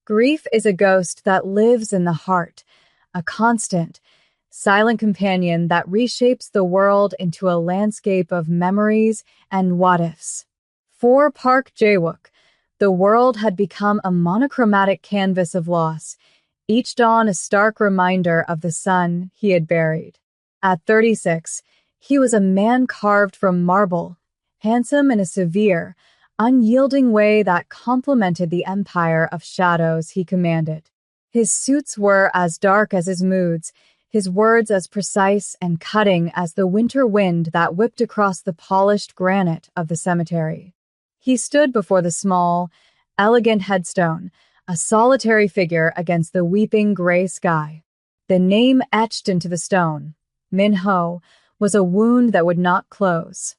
Grief is a ghost that lives in the heart, a constant, silent companion that reshapes the world into a landscape of memories and what-ifs. For Park Jae-wook, the world had become a monochromatic canvas of loss, each dawn a stark reminder of the son he had buried. At 36, he was a man carved from marble, handsome in a severe, unyielding way that complemented the empire of shadows he commanded. His suits were as dark as his moods, his words as precise and cutting as the winter wind that whipped across the polished granite of the cemetery. He stood before the small, elegant headstone, a solitary figure against the weeping gray sky. The name etched into the stone, Min-ho, was a wound that would not close.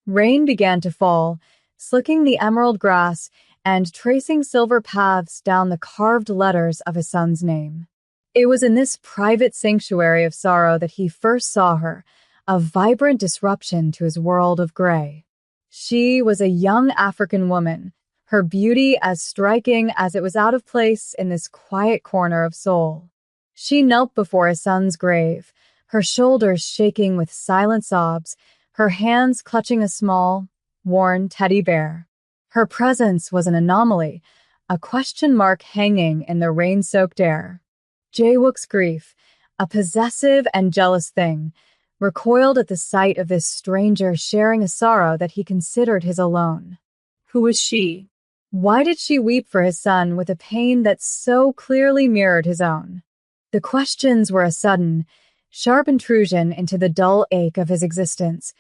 Rain began to fall, slicking the emerald grass and tracing silver paths down the carved letters of his son's name. It was in this private sanctuary of sorrow that he first saw her, a vibrant disruption to his world of gray. She was a young African woman, her beauty as striking as it was out of place in this quiet corner of Seoul. She knelt before his son's grave, her shoulders shaking with silent sobs, her hands clutching a small, worn teddy bear. Her presence was an anomaly, a question mark hanging in the rain-soaked air. Jae-wook's grief, a possessive and jealous thing, recoiled at the sight of this stranger sharing a sorrow that he considered his alone. Who was she? Why did she weep for his son with a pain that so clearly mirrored his own? The questions were a sudden, sharp intrusion into the dull ache of his existence,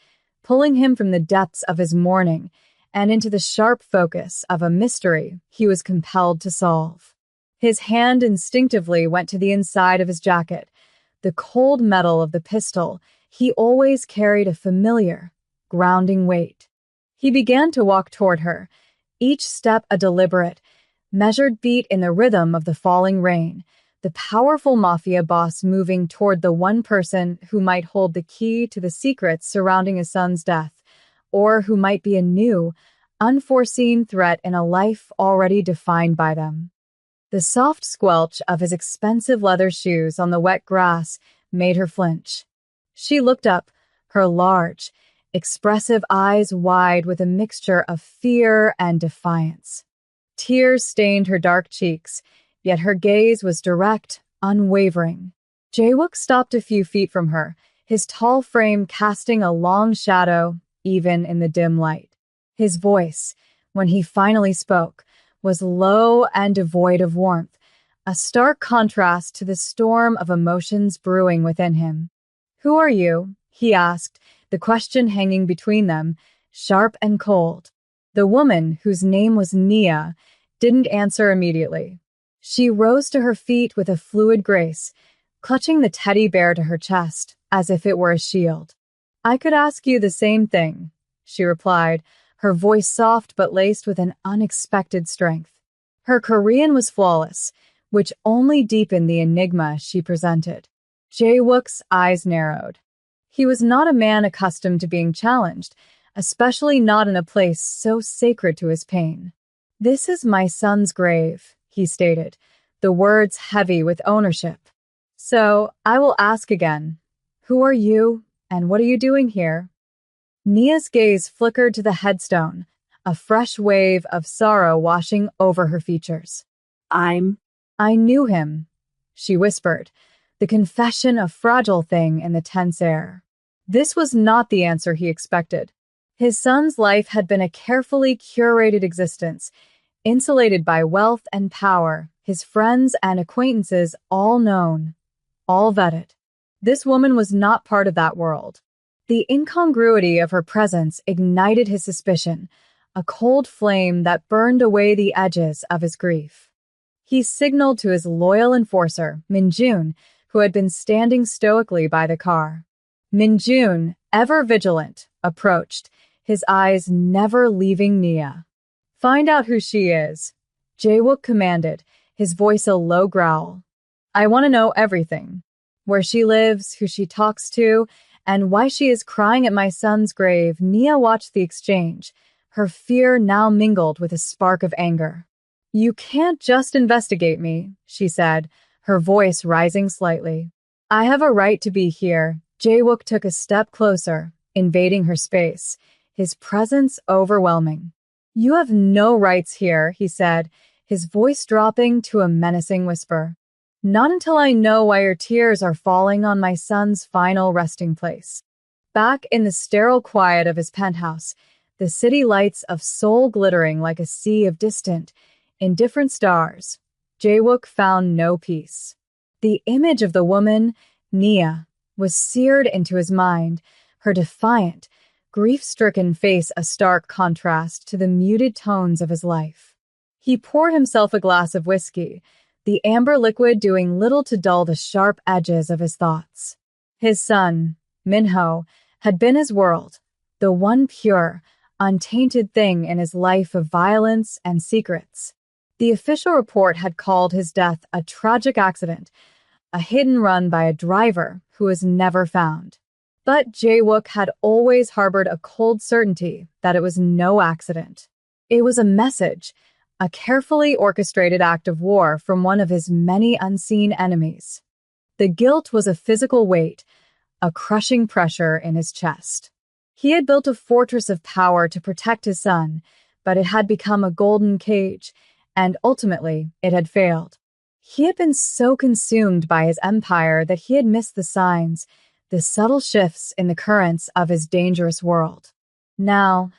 pulling him from the depths of his mourning and into the sharp focus of a mystery he was compelled to solve. His hand instinctively went to the inside of his jacket, the cold metal of the pistol he always carried a familiar, grounding weight. He began to walk toward her, each step a deliberate, measured beat in the rhythm of the falling rain, the powerful mafia boss moving toward the one person who might hold the key to the secrets surrounding his son's death, or who might be a new, unforeseen threat in a life already defined by them. The soft squelch of his expensive leather shoes on the wet grass made her flinch. She looked up, her large, expressive eyes wide with a mixture of fear and defiance. Tears stained her dark cheeks, yet her gaze was direct, unwavering. Jae-wook stopped a few feet from her, his tall frame casting a long shadow, even in the dim light. His voice, when he finally spoke, was low and devoid of warmth, a stark contrast to the storm of emotions brewing within him. "Who are you?" he asked, the question hanging between them, sharp and cold. The woman, whose name was Nia, didn't answer immediately. She rose to her feet with a fluid grace, clutching the teddy bear to her chest, as if it were a shield. "I could ask you the same thing," she replied, her voice soft but laced with an unexpected strength. Her Korean was flawless, which only deepened the enigma she presented. Jae-wook's eyes narrowed. He was not a man accustomed to being challenged, especially not in a place so sacred to his pain. "This is my son's grave," he stated, the words heavy with ownership. "So, I will ask again, who are you, and what are you doing here?" Nia's gaze flickered to the headstone, a fresh wave of sorrow washing over her features. I knew him," she whispered, the confession a fragile thing in the tense air. This was not the answer he expected. His son's life had been a carefully curated existence, insulated by wealth and power, his friends and acquaintances all known, all vetted. This woman was not part of that world. The incongruity of her presence ignited his suspicion, a cold flame that burned away the edges of his grief. He signaled to his loyal enforcer, Min-jun, who had been standing stoically by the car. Min-jun, ever vigilant, approached, his eyes never leaving Nia. "Find out who she is," Jae-wook commanded, his voice a low growl. "I want to know everything. Where she lives, who she talks to, and why she is crying at my son's grave." Nia watched the exchange, her fear now mingled with a spark of anger. You can't just investigate me, she said, her voice rising slightly. I have a right to be here. Jae-wook took a step closer, invading her space, his presence overwhelming. You have no rights here, he said, his voice dropping to a menacing whisper. Not until I know why your tears are falling on my son's final resting place. Back in the sterile quiet of his penthouse, the city lights of Seoul glittering like a sea of distant, indifferent stars, Jae-wook found no peace. The image of the woman, Nia, was seared into his mind, her defiant, grief-stricken face a stark contrast to the muted tones of his life. He poured himself a glass of whiskey, the amber liquid doing little to dull the sharp edges of his thoughts. His son, Minho, had been his world, the one pure, untainted thing in his life of violence and secrets. The official report had called his death a tragic accident, a hit and run by a driver who was never found. But Jae-wook had always harbored a cold certainty that it was no accident. It was a message, a carefully orchestrated act of war from one of his many unseen enemies. The guilt was a physical weight, a crushing pressure in his chest. He had built a fortress of power to protect his son, but it had become a golden cage, and ultimately it had failed. He had been so consumed by his empire that he had missed the signs, the subtle shifts in the currents of his dangerous world. Now,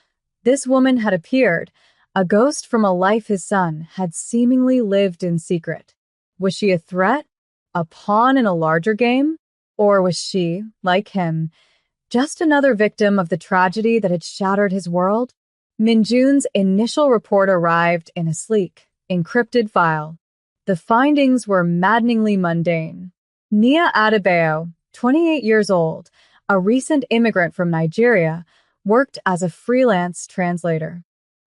this woman had appeared, a ghost from a life his son had seemingly lived in secret. Was she a threat? A pawn in a larger game? Or was she, like him, just another victim of the tragedy that had shattered his world? Minjun's initial report arrived in a sleek, encrypted file. The findings were maddeningly mundane. Nia Adebayo, 28 years old, a recent immigrant from Nigeria, worked as a freelance translator.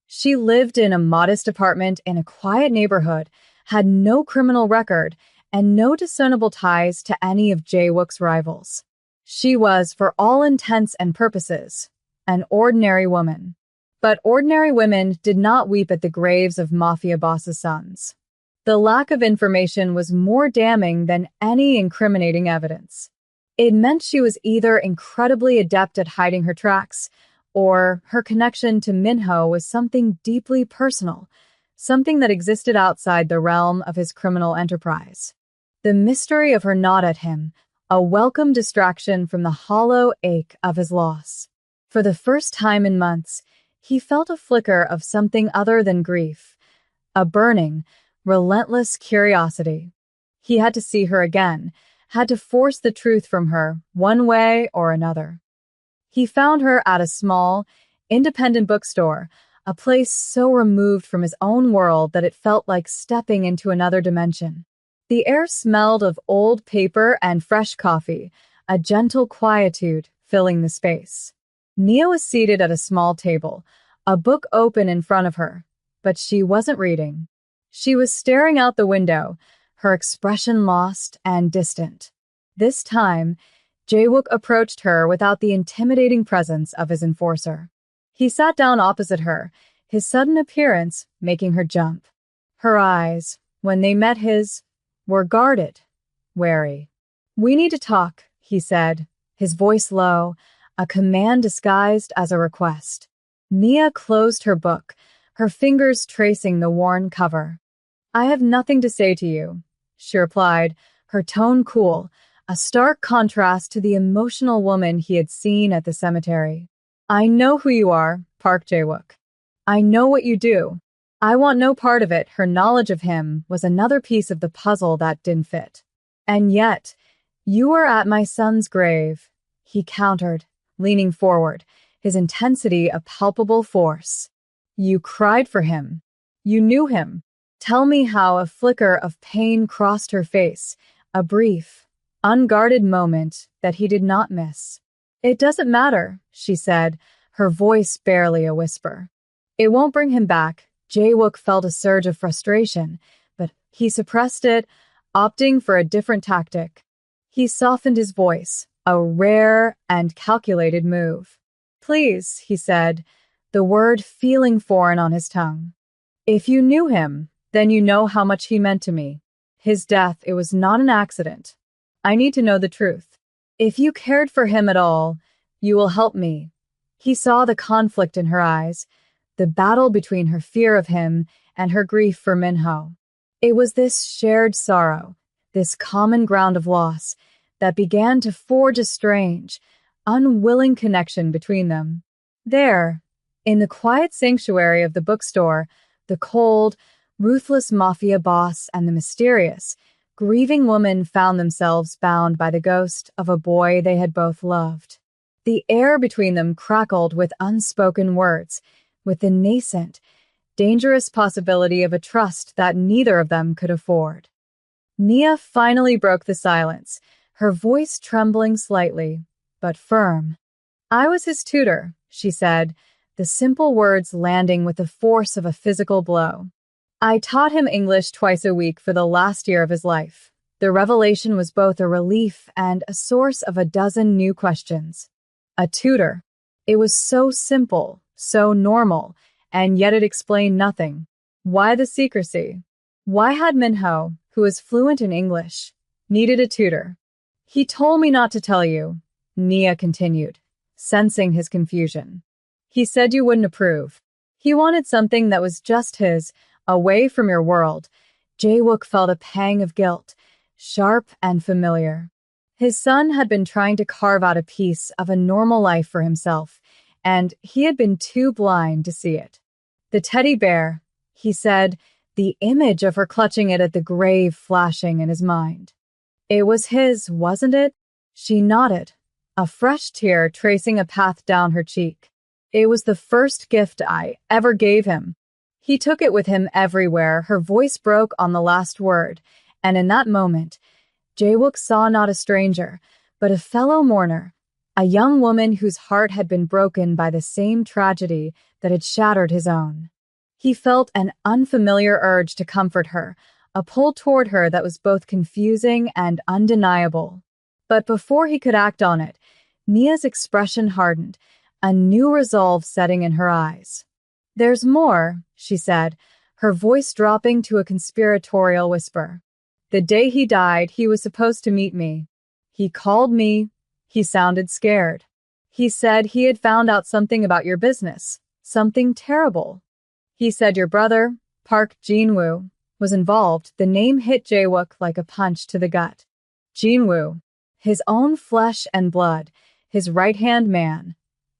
She lived in a modest apartment in a quiet neighborhood, had no criminal record, and no discernible ties to any of Jae-wook's rivals. She was, for all intents and purposes, an ordinary woman. But ordinary women did not weep at the graves of Mafia Boss's sons. The lack of information was more damning than any incriminating evidence. It meant she was either incredibly adept at hiding her tracks, or her connection to Minho was something deeply personal, something that existed outside the realm of his criminal enterprise. The mystery of her nod at him, a welcome distraction from the hollow ache of his loss. For the first time in months, he felt a flicker of something other than grief, a burning, relentless curiosity. He had to see her again, had to force the truth from her, one way or another. He found her at a small, independent bookstore, a place so removed from his own world that it felt like stepping into another dimension. The air smelled of old paper and fresh coffee, a gentle quietude filling the space. Nia was seated at a small table, a book open in front of her, but she wasn't reading. She was staring out the window, her expression lost and distant. This time, Jae-wook approached her without the intimidating presence of his enforcer. He sat down opposite her, his sudden appearance making her jump. Her eyes, when they met his, were guarded, wary. "We need to talk," he said, his voice low, a command disguised as a request. Nia closed her book, her fingers tracing the worn cover. "I have nothing to say to you," she replied, her tone cool, a stark contrast to the emotional woman he had seen at the cemetery. "I know who you are, Park Jae-wook. I know what you do. I want no part of it." Her knowledge of him was another piece of the puzzle that didn't fit. "And yet, you were at my son's grave," he countered, leaning forward, his intensity a palpable force. "You cried for him. You knew him. Tell me how." A flicker of pain crossed her face, a brief, unguarded moment that he did not miss. "It doesn't matter," she said, her voice barely a whisper. "It won't bring him back." Jae-wook felt a surge of frustration, but he suppressed it, opting for a different tactic. He softened his voice, a rare and calculated move. "Please," he said, the word feeling foreign on his tongue. "If you knew him, Then you know how much he meant to me. His death, it was not an accident. I need to know the truth. If you cared for him at all, you will help me." He saw the conflict in her eyes, the battle between her fear of him and her grief for Minho. It was this shared sorrow, this common ground of loss, that began to forge a strange, unwilling connection between them. There, in the quiet sanctuary of the bookstore, the cold, ruthless mafia boss and the mysterious, grieving woman found themselves bound by the ghost of a boy they had both loved. The air between them crackled with unspoken words, with the nascent, dangerous possibility of a trust that neither of them could afford. Nia finally broke the silence, her voice trembling slightly, but firm. "I was his tutor," she said, the simple words landing with the force of a physical blow. "I taught him English twice a week for the last year of his life." The revelation was both a relief and a source of a dozen new questions. A tutor. It was so simple, so normal, and yet it explained nothing. Why the secrecy? Why had Minho, who was fluent in English, needed a tutor? "He told me not to tell you," Nia continued, sensing his confusion. "He said you wouldn't approve. He wanted something that was just his, away from your world." Jae-wook felt a pang of guilt, sharp and familiar. His son had been trying to carve out a piece of a normal life for himself, and he had been too blind to see it. "The teddy bear," he said, the image of her clutching it at the grave flashing in his mind. "It was his, wasn't it?" She nodded, a fresh tear tracing a path down her cheek. "It was the first gift I ever gave him. He took it with him everywhere." Her voice broke on the last word, and in that moment, Jae-wook saw not a stranger, but a fellow mourner, a young woman whose heart had been broken by the same tragedy that had shattered his own. He felt an unfamiliar urge to comfort her, a pull toward her that was both confusing and undeniable. But before he could act on it, Nia's expression hardened, a new resolve setting in her eyes. "There's more," she said, her voice dropping to a conspiratorial whisper. "The day he died, he was supposed to meet me. He called me. He sounded scared. He said he had found out something about your business, something terrible. He said your brother, Park Jin-woo, was involved." The name hit Jae-wook like a punch to the gut. Jin-woo, his own flesh and blood, his right-hand man,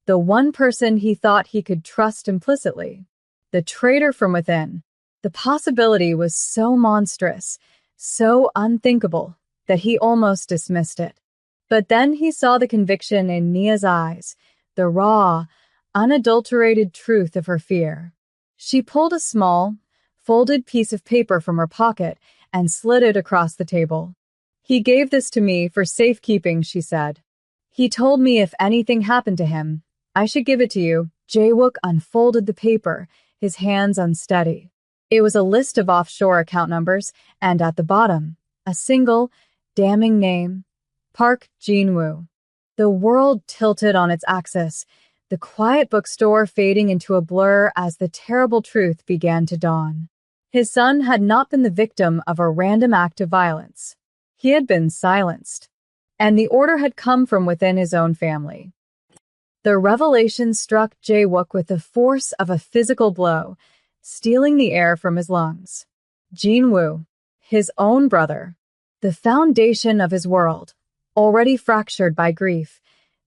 the one person he thought he could trust implicitly, the traitor from within. The possibility was so monstrous, so unthinkable, that he almost dismissed it. But then he saw the conviction in Nia's eyes, the raw, unadulterated truth of her fear. She pulled a small, folded piece of paper from her pocket and slid it across the table. "He gave this to me for safekeeping," she said. "He told me if anything happened to him, I should give it to you." Jae-wook unfolded the paper, his hands unsteady. It was a list of offshore account numbers, and at the bottom, a single, damning name, Park Jin-woo. The world tilted on its axis, the quiet bookstore fading into a blur as the terrible truth began to dawn. His son had not been the victim of a random act of violence. He had been silenced, and the order had come from within his own family. The revelation struck Jae-wook with the force of a physical blow, stealing the air from his lungs. Jin-woo, his own brother, the foundation of his world, already fractured by grief,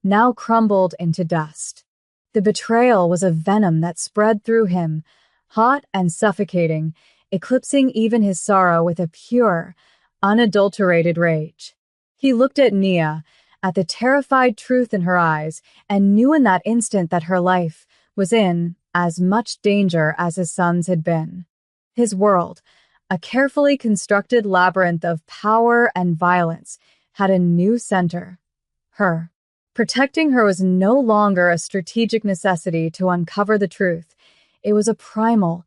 now crumbled into dust. The betrayal was a venom that spread through him, hot and suffocating, eclipsing even his sorrow with a pure, unadulterated rage. He looked at Nia, at the terrified truth in her eyes, and knew in that instant that her life was in as much danger as his son's had been. His world, a carefully constructed labyrinth of power and violence, had a new center: her. Protecting her was no longer a strategic necessity to uncover the truth. It was a primal,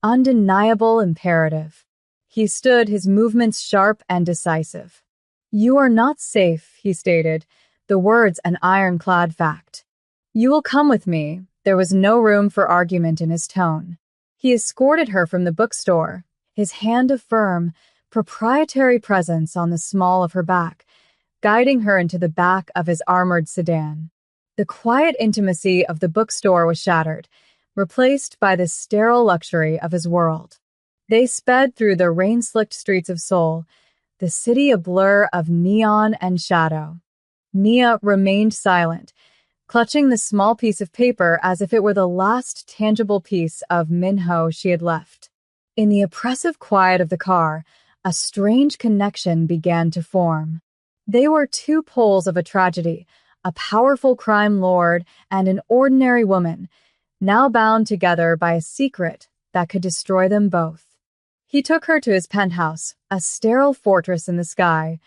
undeniable imperative. He stood, his movements sharp and decisive. "You are not safe," he stated, the words an ironclad fact. "You will come with me." There was no room for argument in his tone. He escorted her from the bookstore, his hand a firm, proprietary presence on the small of her back, guiding her into the back of his armored sedan. The quiet intimacy of the bookstore was shattered, replaced by the sterile luxury of his world. They sped through the rain-slicked streets of Seoul, the city a blur of neon and shadow. Nia remained silent, clutching the small piece of paper as if it were the last tangible piece of Minho she had left. In the oppressive quiet of the car, a strange connection began to form. They were two poles of a tragedy, a powerful crime lord and an ordinary woman, now bound together by a secret that could destroy them both. He took her to his penthouse, a sterile fortress in the sky,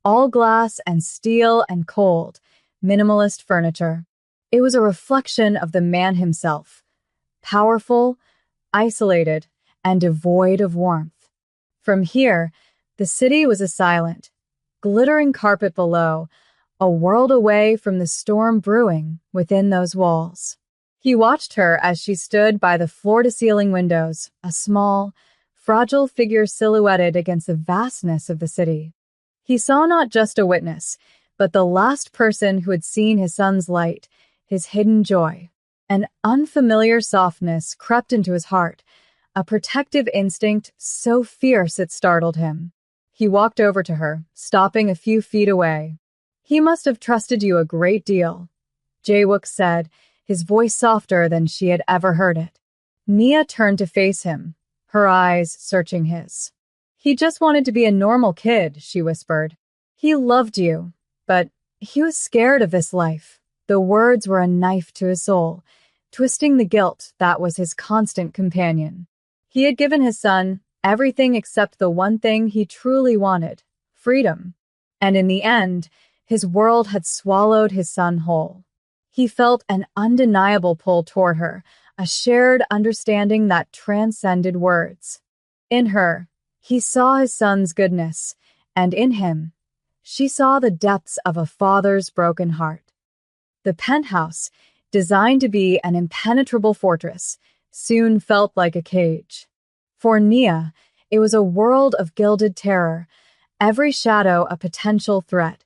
all glass and steel and cold, minimalist furniture. It was a reflection of the man himself, powerful, isolated, and devoid of warmth. From here, the city was a silent, glittering carpet below, a world away from the storm brewing within those walls. He watched her as she stood by the floor-to-ceiling windows, a small, fragile figure silhouetted against the vastness of the city. He saw not just a witness, but the last person who had seen his son's light, his hidden joy. An unfamiliar softness crept into his heart, a protective instinct so fierce it startled him. He walked over to her, stopping a few feet away. "He must have trusted you a great deal," Jae-wook said, his voice softer than she had ever heard it. Nia turned to face him, her eyes searching his. "He just wanted to be a normal kid," she whispered. "He loved you, but he was scared of this life." The words were a knife to his soul, twisting the guilt that was his constant companion. He had given his son everything except the one thing he truly wanted, freedom. And in the end, his world had swallowed his son whole. He felt an undeniable pull toward her, a shared understanding that transcended words. In her, he saw his son's goodness, and in him, she saw the depths of a father's broken heart. The penthouse, designed to be an impenetrable fortress, soon felt like a cage. For Nia, it was a world of gilded terror, every shadow a potential threat,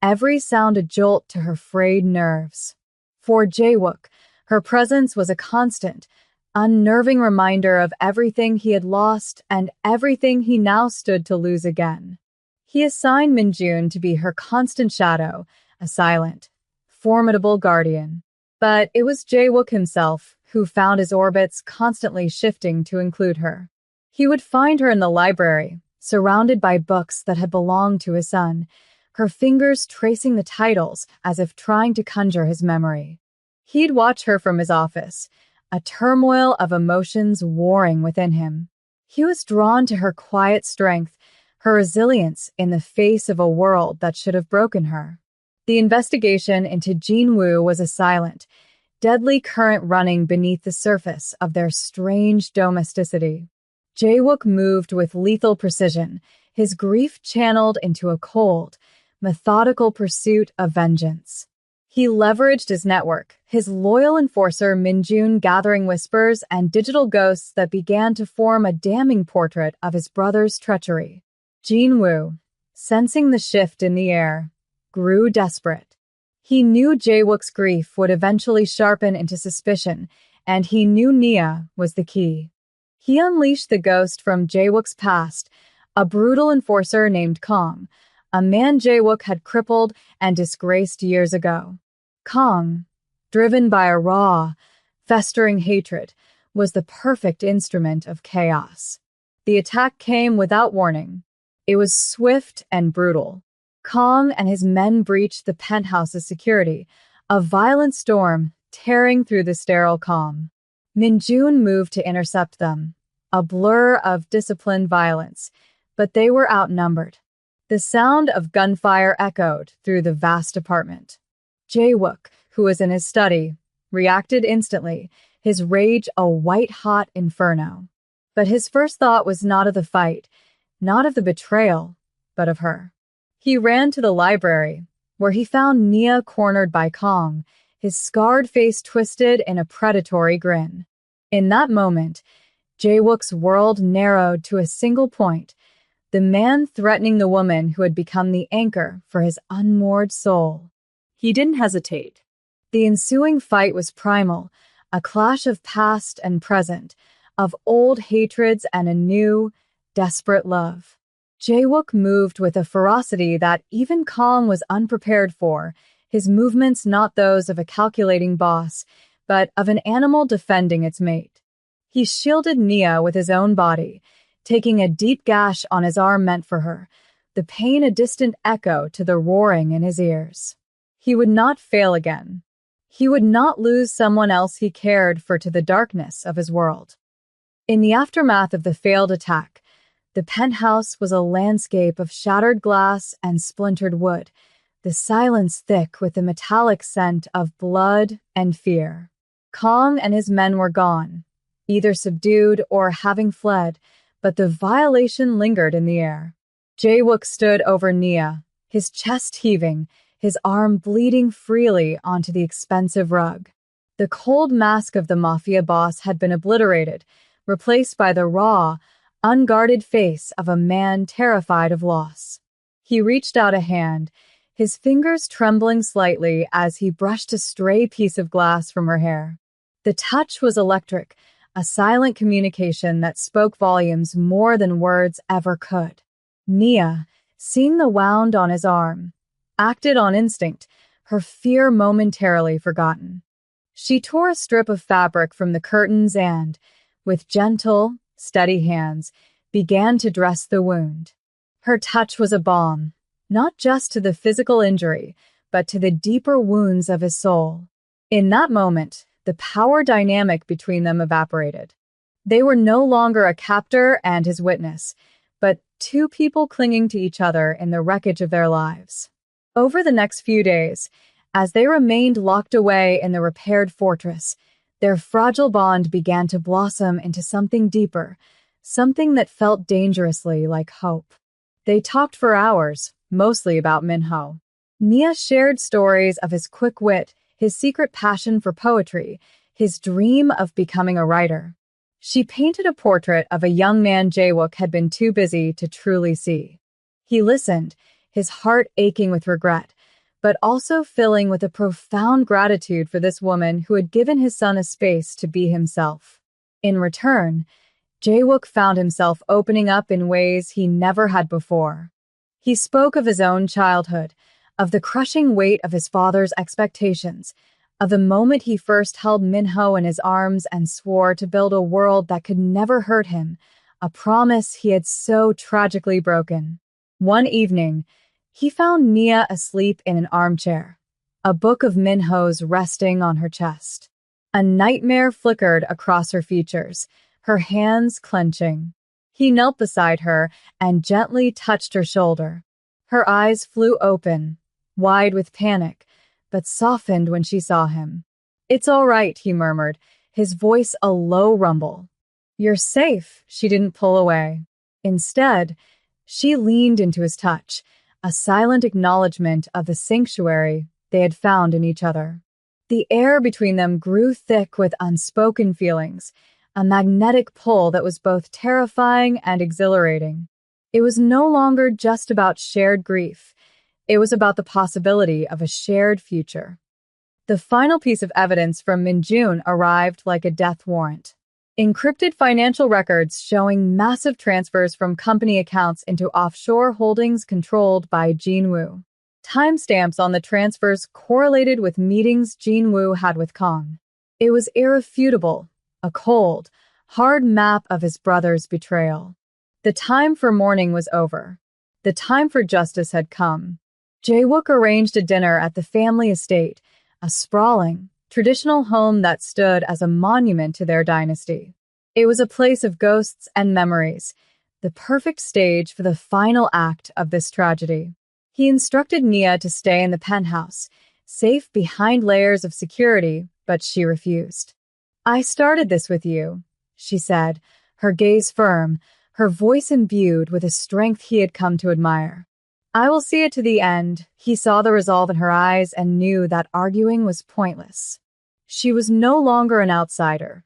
every sound a jolt to her frayed nerves. For Jae-wook, her presence was a constant, unnerving reminder of everything he had lost and everything he now stood to lose again. He assigned Minjun to be her constant shadow, a silent, formidable guardian. But it was Jae-wook himself who found his orbits constantly shifting to include her. He would find her in the library, surrounded by books that had belonged to his son, her fingers tracing the titles as if trying to conjure his memory. He'd watch her from his office, a turmoil of emotions warring within him. He was drawn to her quiet strength, her resilience in the face of a world that should have broken her. The investigation into Jin-woo was a silent, deadly current running beneath the surface of their strange domesticity. Jae-wook moved with lethal precision, his grief channeled into a cold, methodical pursuit of vengeance. He leveraged his network, his loyal enforcer Minjun gathering whispers and digital ghosts that began to form a damning portrait of his brother's treachery. Jin-woo, sensing the shift in the air, grew desperate. He knew Jae-wook's grief would eventually sharpen into suspicion, and he knew Nia was the key. He unleashed the ghost from Jae-wook's past, a brutal enforcer named Kong, a man Jae-wook had crippled and disgraced years ago. Kong, driven by a raw, festering hatred, was the perfect instrument of chaos. The attack came without warning. It was swift and brutal. Kong and his men breached the penthouse's security, a violent storm tearing through the sterile calm. Minjun moved to intercept them, a blur of disciplined violence, but they were outnumbered. The sound of gunfire echoed through the vast apartment. Jae-wook, who was in his study, reacted instantly, his rage a white-hot inferno. But his first thought was not of the fight, not of the betrayal, but of her. He ran to the library, where he found Nia cornered by Kong, his scarred face twisted in a predatory grin. In that moment, Jae-wook's world narrowed to a single point, the man threatening the woman who had become the anchor for his unmoored soul. He didn't hesitate. The ensuing fight was primal, a clash of past and present, of old hatreds and a new, desperate love. Jae-wook moved with a ferocity that even Kong was unprepared for, his movements not those of a calculating boss, but of an animal defending its mate. He shielded Nia with his own body, taking a deep gash on his arm meant for her, the pain a distant echo to the roaring in his ears. He would not fail again. He would not lose someone else he cared for to the darkness of his world. In the aftermath of the failed attack, the penthouse was a landscape of shattered glass and splintered wood, the silence thick with the metallic scent of blood and fear. Kong and his men were gone, either subdued or having fled, but the violation lingered in the air. Jae-wook stood over Nia, his chest heaving, his arm bleeding freely onto the expensive rug. The cold mask of the Mafia Boss had been obliterated, replaced by the raw, unguarded face of a man terrified of loss. He reached out a hand, his fingers trembling slightly as he brushed a stray piece of glass from her hair. The touch was electric, a silent communication that spoke volumes more than words ever could. Nia, seeing the wound on his arm, acted on instinct, her fear momentarily forgotten. She tore a strip of fabric from the curtains and, with gentle, steady hands, began to dress the wound. Her touch was a balm, not just to the physical injury, but to the deeper wounds of his soul. In that moment, the power dynamic between them evaporated. They were no longer a captor and his witness, but two people clinging to each other in the wreckage of their lives. Over the next few days, as they remained locked away in the repaired fortress, their fragile bond began to blossom into something deeper, something that felt dangerously like hope. They talked for hours, mostly about Minho. Nia shared stories of his quick wit, his secret passion for poetry, his dream of becoming a writer. She painted a portrait of a young man Jae-wook had been too busy to truly see. He listened, his heart aching with regret, but also filling with a profound gratitude for this woman who had given his son a space to be himself. In return, Jae-wook found himself opening up in ways he never had before. He spoke of his own childhood, of the crushing weight of his father's expectations, of the moment he first held Minho in his arms and swore to build a world that could never hurt him, a promise he had so tragically broken. One evening, he found Nia asleep in an armchair, a book of Minho's resting on her chest. A nightmare flickered across her features, her hands clenching. He knelt beside her and gently touched her shoulder. Her eyes flew open, wide with panic, but softened when she saw him. "It's all right," he murmured, his voice a low rumble. "You're safe," she didn't pull away. Instead, she leaned into his touch, a silent acknowledgement of the sanctuary they had found in each other. The air between them grew thick with unspoken feelings, a magnetic pull that was both terrifying and exhilarating. It was no longer just about shared grief. It was about the possibility of a shared future. The final piece of evidence from Min-jun arrived like a death warrant. Encrypted financial records showing massive transfers from company accounts into offshore holdings controlled by Jin-woo. Timestamps on the transfers correlated with meetings Jin-woo had with Kong. It was irrefutable, a cold, hard map of his brother's betrayal. The time for mourning was over. The time for justice had come. Jae-wook arranged a dinner at the family estate, a sprawling, traditional home that stood as a monument to their dynasty. It was a place of ghosts and memories, the perfect stage for the final act of this tragedy. He instructed Nia to stay in the penthouse, safe behind layers of security, but she refused. "I started this with you," she said, her gaze firm, her voice imbued with a strength he had come to admire. "I will see it to the end." He saw the resolve in her eyes and knew that arguing was pointless. She was no longer an outsider.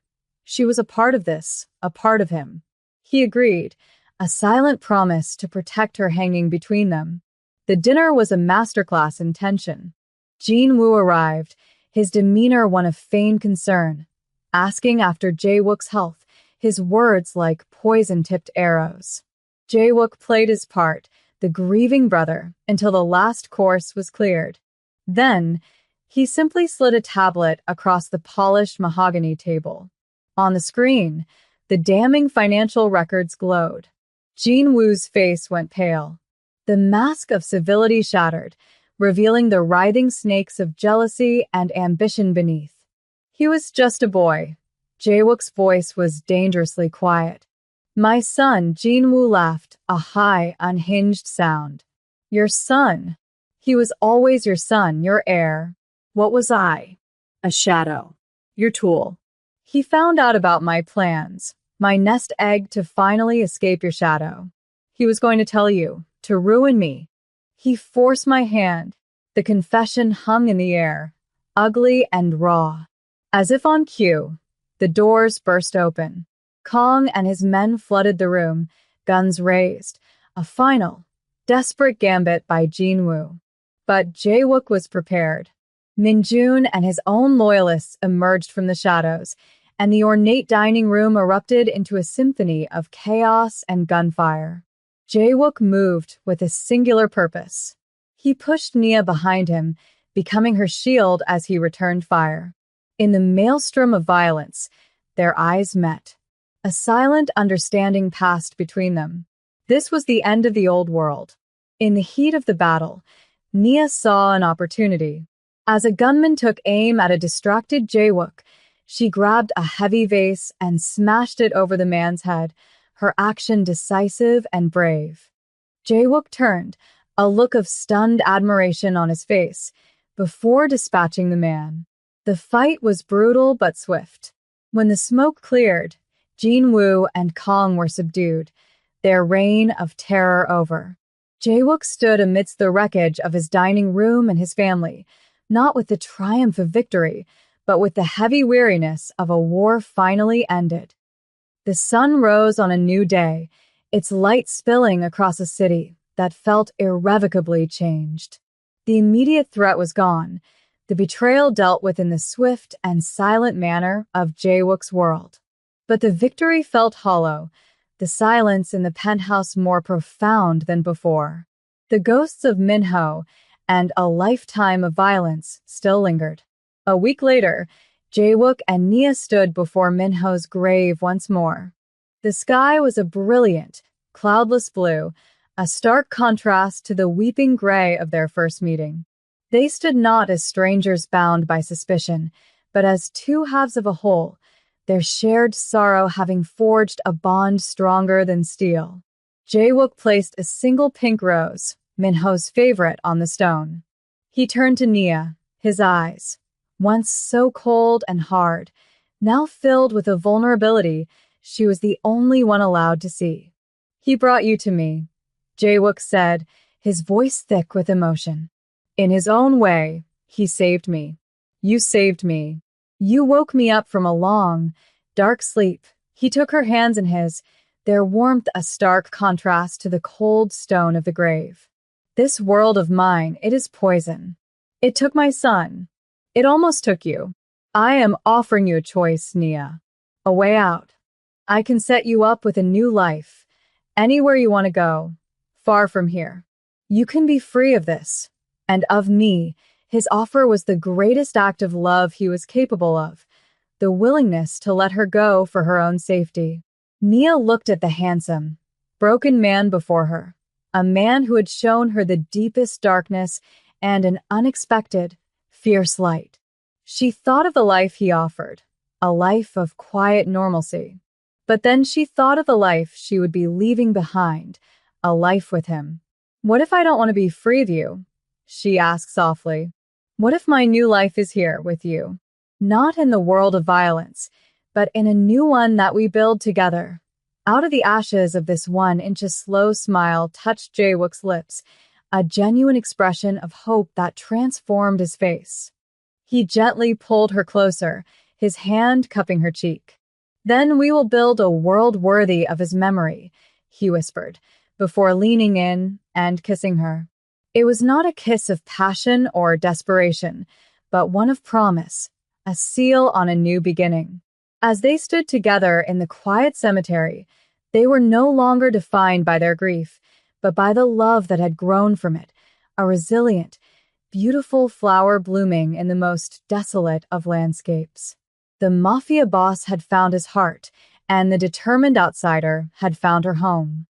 She was a part of this, a part of him. He agreed, a silent promise to protect her hanging between them. The dinner was a masterclass in tension. Jin-woo arrived, his demeanor one of feigned concern, asking after Jae-wook's health, his words like poison-tipped arrows. Jae-wook played his part, the grieving brother, until the last course was cleared. Then, he simply slid a tablet across the polished mahogany table. On the screen, the damning financial records glowed. Jin-woo's face went pale. The mask of civility shattered, revealing the writhing snakes of jealousy and ambition beneath. He was just a boy. Jae-wook's voice was dangerously quiet. My son, Jin-woo laughed, a high, unhinged sound. Your son. He was always your son, your heir. What was I? A shadow. Your tool. He found out about my plans, my nest egg to finally escape your shadow. He was going to tell you, to ruin me. He forced my hand. The confession hung in the air, ugly and raw. As if on cue, the doors burst open. Kong and his men flooded the room, guns raised, a final, desperate gambit by Jin-woo. But Jae-wook was prepared. Min-jun and his own loyalists emerged from the shadows, and the ornate dining room erupted into a symphony of chaos and gunfire. Jae-wook moved with a singular purpose. He pushed Nia behind him, becoming her shield as he returned fire. In the maelstrom of violence, their eyes met. A silent understanding passed between them. This was the end of the old world. In the heat of the battle, Nia saw an opportunity. As a gunman took aim at a distracted Jae-wook, she grabbed a heavy vase and smashed it over the man's head, her action decisive and brave. Jae-wook turned, a look of stunned admiration on his face, before dispatching the man. The fight was brutal but swift. When the smoke cleared, Jin-woo and Kong were subdued, their reign of terror over. Jae-wook stood amidst the wreckage of his dining room and his family, not with the triumph of victory, but with the heavy weariness of a war finally ended. The sun rose on a new day, its light spilling across a city that felt irrevocably changed. The immediate threat was gone, the betrayal dealt with in the swift and silent manner of Jae-wook's world. But the victory felt hollow, the silence in the penthouse more profound than before. The ghosts of Minho and a lifetime of violence still lingered. A week later, Jae-wook and Nia stood before Minho's grave once more. The sky was a brilliant, cloudless blue, a stark contrast to the weeping gray of their first meeting. They stood not as strangers bound by suspicion, but as two halves of a whole, their shared sorrow having forged a bond stronger than steel. Jae-wook placed a single pink rose, Minho's favorite, on the stone. He turned to Nia, his eyes, once so cold and hard, now filled with a vulnerability she was the only one allowed to see. He brought you to me, Jae-wook said, his voice thick with emotion. In his own way, he saved me. You saved me. You woke me up from a long, dark sleep. He took her hands in his, their warmth a stark contrast to the cold stone of the grave. This world of mine, it is poison. It took my son. It almost took you. I am offering you a choice, Nia. A way out. I can set you up with a new life. Anywhere you want to go. Far from here. You can be free of this. And of me. His offer was the greatest act of love he was capable of. The willingness to let her go for her own safety. Nia looked at the handsome, broken man before her. A man who had shown her the deepest darkness and an unexpected, fierce light. She thought of the life he offered, a life of quiet normalcy. But then she thought of the life she would be leaving behind, a life with him. What if I don't want to be free of you? She asked softly. What if my new life is here with you? Not in the world of violence, but in a new one that we build together. Out of the ashes of this 1 inch a slow smile touched Jae-wook's lips, a genuine expression of hope that transformed his face. He gently pulled her closer, his hand cupping her cheek. Then we will build a world worthy of his memory, he whispered, before leaning in and kissing her. It was not a kiss of passion or desperation, but one of promise, a seal on a new beginning. As they stood together in the quiet cemetery, they were no longer defined by their grief, but by the love that had grown from it, a resilient, beautiful flower blooming in the most desolate of landscapes. The mafia boss had found his heart, and the determined outsider had found her home.